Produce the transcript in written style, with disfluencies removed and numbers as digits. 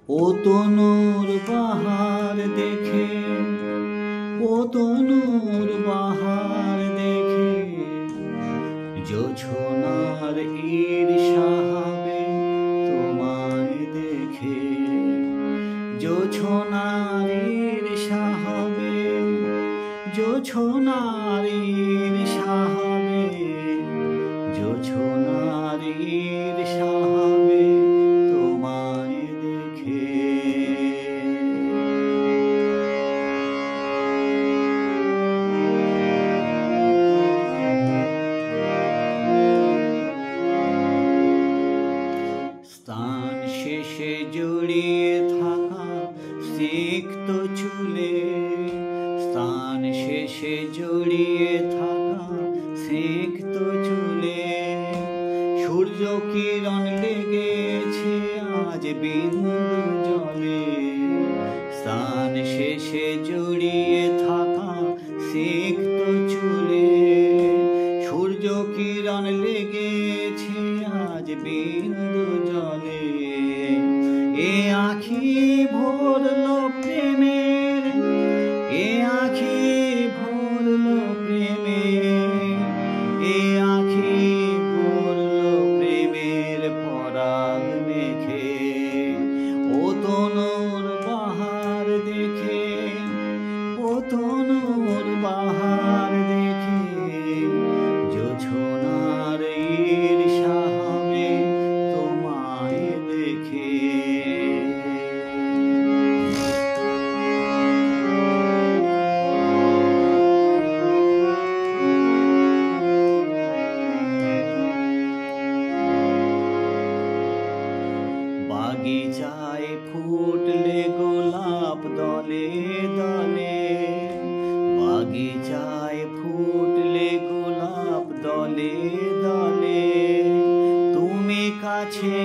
ও তনুর বাহার দেখে, ও তনুর বাহার দেখে জোছনার ঈর্ষা হবে তোমায় দেখে, জোছনার ঈর্ষা হবে, জোছনার ঈর্ষা হবে, জোছনার ঈর্ষা হবে তোমায় দেখে। স্থান শেষে জড়িয়ে থাকা সিক্ত চুলে, স্থান শেষে জড়িয়ে থাকা সিক্ত চুলে সূর্য কিরণ লেগেছে আজ বিন্দু জলে, স্থান শেষে জড়িয়ে থাকা সিক্ত চুলে সূর্য কিরণ লেগেছে আজ বিন্দু জলে। এ আঁখি ভরলো প্রেমের, এ আঁখি ভরলো প্রেমের, এ আঁখি ভরলো প্রেমের পরাগ মেখে, ও তনুর বাহার দেখে, ও তনুর বাহার দেখে জোছনার ঈর্ষা হবে তোমায় দেখে। বাগিচায় ফুটলে গোলাপ দলে দলে, বাগিচায় ফুটলে গোলাপ দলে দলে তুমি কাছে